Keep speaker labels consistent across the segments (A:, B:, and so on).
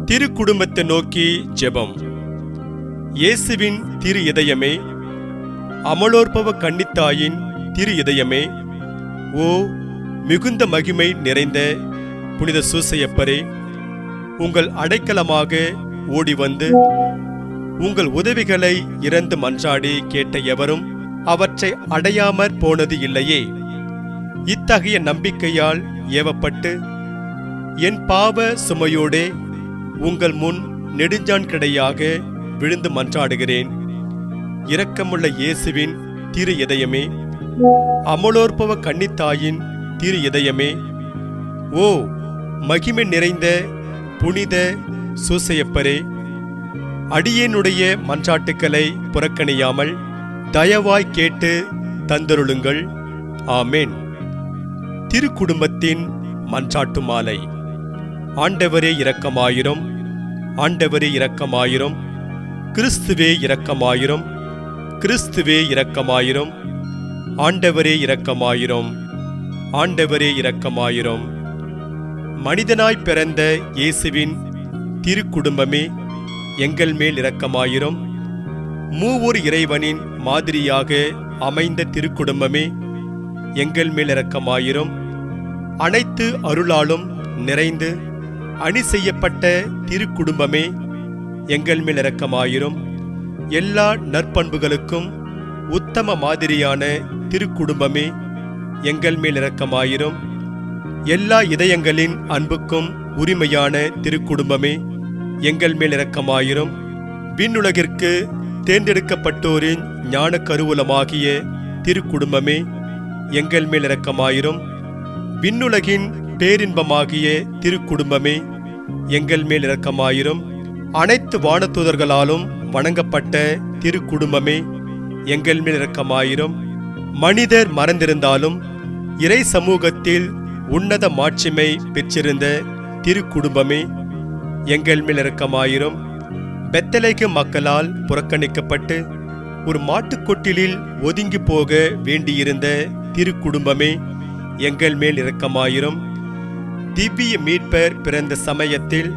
A: திருக்குடும்பத்தை நோக்கி ஜெபம். இயேசுவின் திரு இதயமே, அமலோற்பவ கன்னித்தாயின் திரு இதயமே, ஓ மிகுந்த மகிமை நிறைந்த புனித சூசையப்பரே, உங்கள் அடைக்கலமாக ஓடி வந்து உங்கள் உதவிகளை இறந்து மன்றாடி கேட்ட எவரும் அவற்றை அடையாமற் போனது இல்லையே. இத்தகைய நம்பிக்கையால் ஏவப்பட்டு என் பாவ சுமையோடே உங்கள் முன் நெடுஞ்சான் கிடையாக விழுந்து மன்றாடுகிறேன். இரக்கமுள்ள இயேசுவின் திரு இதயமே, அமலோற்பவ கன்னித்தாயின் திரு இதயமே, ஓ மகிமை நிறைந்த புனித சூசையப்பரே, அடியேனுடைய மன்றாட்டுக்களை புறக்கணியாமல் தயவாய் கேட்டு தந்தருளுங்கள். ஆமேன். திருக்குடும்பத்தின் மன்றாட்டு மாலை. ஆண்டவரே இரக்கமாயிரும், ஆண்டவரே இரக்கமாயிரும், கிறிஸ்துவே இரக்கமாயிரும், கிறிஸ்துவே இரக்கமாயிரும், ஆண்டவரே இரக்கமாயிரும், ஆண்டவரே இரக்கமாயிரும். மனிதனாய் பிறந்த இயேசுவின் திருக்குடும்பமே, எங்கள் மேல் இரக்கமாயிரும். மூவொரு இறைவனின் மாதிரியாக அமைந்த திருக்குடும்பமே, எங்கள் மேல் இரக்கமாயிரும். அனைத்து அருளாலும் நிறைந்து அணி செய்யப்பட்ட திருக்குடும்பமே, எங்கள் மேல் இரக்கமாயிரும். எல்லா நற்பண்புகளுக்கும் உத்தம மாதிரியான திருக்குடும்பமே, எங்கள் மேல் இரக்கமாயிரும். எல்லா இதயங்களின் அன்புக்கும் உரிமையான திருக்குடும்பமே, எங்கள் மேல் இரக்கமாயிரும். விண்ணுலகிற்கு தேர்ந்தெடுக்கப்பட்டோரின் ஞான கருவூலமாகிய திருக்குடும்பமே, எங்கள் மேல் இரக்கமாயிரும். விண்ணுலகின் பேரின்பமாகிய திருக்குடும்பமே, எங்கள் மேல் இரக்கமாயிரும். அனைத்து வானதூதர்களாலும் வணங்கப்பட்ட திருக்குடும்பமே, எங்கள் மேல் இரக்கமாயிரும். மனிதர் மறந்திருந்தாலும் இறை சமூகத்தில் உன்னத மாட்சிமை பெற்றிருந்த திருக்குடும்பமே, எங்கள் மேல் இரக்கமாயிரும். பெத்தலேக்கு மக்களால் புறக்கணிக்கப்பட்டு ஒரு மாட்டுக்கொட்டிலில் ஒதுங்கி போக வேண்டியிருந்த திருக்குடும்பமே, எங்கள் மேல் இரக்கமாயிரும். திவ்ய மீட்பர் பிறந்த சமயத்தில்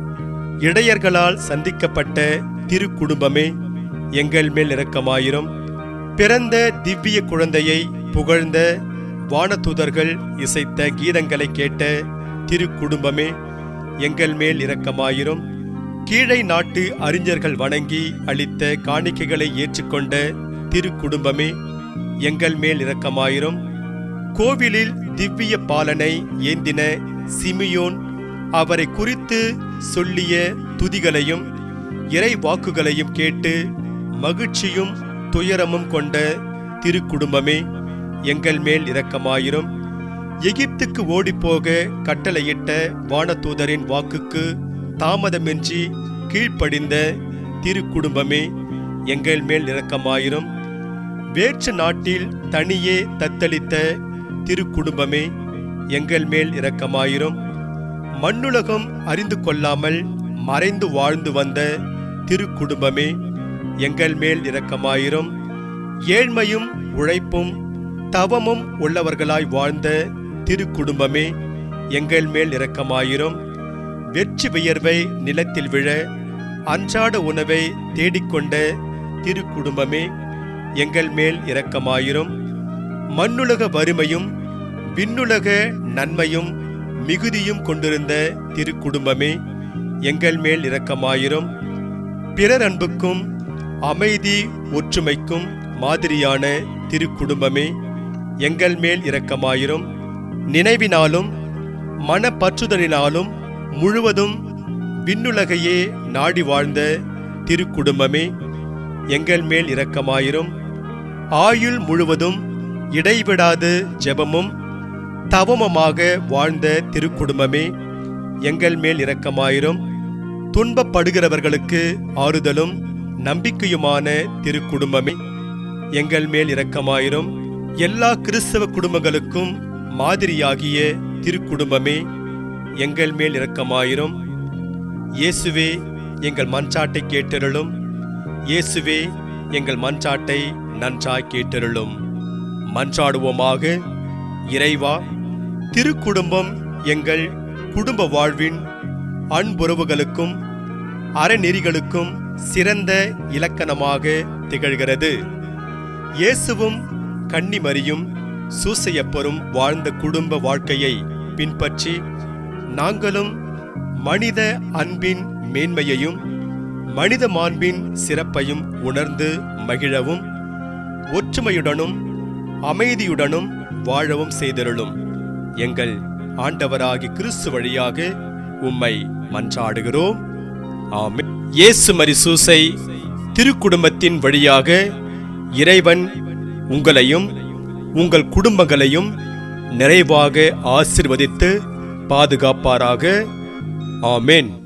A: இடையர்களால் சந்திக்கப்பட்ட திருக்குடும்பமே, எங்கள் மேல் இரக்கமாயிரும். பிறந்த திவ்ய குழந்தையை புகழ்ந்த வானதூதர்கள் இசைத்த கீதங்களை கேட்ட திருக்குடும்பமே, எங்கள் மேல் இரக்கமாயிரும். கீழை நாட்டு அறிஞர்கள் வணங்கி அளித்த காணிக்கைகளை ஏற்றுக்கொண்ட திருக்குடும்பமே, எங்கள் மேல் இரக்கமாயிரும். கோவிலில் திவ்ய பாலனை ஏந்தின சிமியோன் அவரை குறித்து சொல்லிய துதிகளையும் இறை வாக்குகளையும் கேட்டு மகிழ்ச்சியும் துயரமும் கொண்ட திருக்குடும்பமே, எங்கள் மேல் இரக்கமாயிரும். எகிப்துக்கு ஓடிப்போக கட்டளையிட்ட வானதூதரின் வாக்குக்கு தாமதமின்றி கீழ்ப்படிந்த திருக்குடும்பமே, எங்கள் மேல் இரக்கமாயிரும். வேற்று நாட்டில் தனியே தத்தளித்த திருக்குடும்பமே, எங்கள் மேல் இரக்கமாயிரும். மண்ணுலகம் அறிந்து கொள்ளாமல் மறைந்து வாழ்ந்து வந்த திருக்குடும்பமே, எங்கள் மேல் இரக்கமாயிரும். ஏழ்மையும் உழைப்பும் தவமும் உள்ளவர்களாய் வாழ்ந்த திருக்குடும்பமே, எங்கள் மேல் இரக்கமாயிரும். வெற்றி வியர்வை நிலத்தில் விழ அன்றாட உணவை தேடிக்கொண்ட திருக்குடும்பமே, எங்கள் மேல் இரக்கமாயிரும். மண்ணுலக வறுமையும் விண்ணுலக நன்மையும் மிகுதியும் கொண்டிருந்த திருக்குடும்பமே, எங்கள் மேல் இரக்கமாயிரும். பிறர் அன்புக்கும் அமைதி ஒற்றுமைக்கும் மாதிரியான திருக்குடும்பமே, எங்கள் மேல் இரக்கமாயிரும். நினைவினாலும் மனப்பற்றுதலினாலும் முழுவதும் விண்ணுலகையே நாடி வாழ்ந்த திருக்குடும்பமே, எங்கள் மேல் இரக்கமாயிரும். ஆயுள் முழுவதும் இடைவிடாது ஜெபமும் தவமுமாக வாழ்ந்த திருக்குடும்பமே, எங்கள் மேல் இரக்கமாயிரும். துன்பப்படுகிறவர்களுக்கு ஆறுதலும் நம்பிக்கையுமான திருக்குடும்பமே, எங்கள் மேல் இரக்கமாயிரும். எல்லா கிறிஸ்தவ குடும்பங்களுக்கும் மாதிரியாகிய திருக்குடும்பமே, எங்கள் மேல் இரக்கமாயிரும். இயேசுவே எங்கள் மன்றாட்டை கேட்டருளும். இயேசுவே எங்கள் மன்றாட்டை நன்றாய் கேட்டருளும். மன்றாடுவோமாக. இறைவா, திருக்குடும்பம் எங்கள் குடும்ப வாழ்வின் அன்புறவுகளுக்கும் அறநெறிகளுக்கும் சிறந்த இலக்கணமாக திகழ்கிறது. இயேசுவும் கன்னிமரியும் சூசையப்பரும் வாழ்ந்த குடும்ப வாழ்க்கையை பின்பற்றி நாங்களும் மனித அன்பின் மேன்மையையும் மனித மாண்பின் சிறப்பையும் உணர்ந்து மகிழவும் ஒற்றுமையுடனும் அமைதியுடனும் வாழவும் செய்தருளும். எங்கள் ஆண்டவராகிய கிறிஸ்து வழியாக உம்மை மன்றாடுகிறோம். ஆமென். இயேசு மரி சூசை திருக்குடும்பத்தின் வழியாக இறைவன் உங்களையும் உங்கள் குடும்பங்களையும் நிறைவாக ஆசீர்வதித்து பாதுகாப்பாராக. ஆமென்.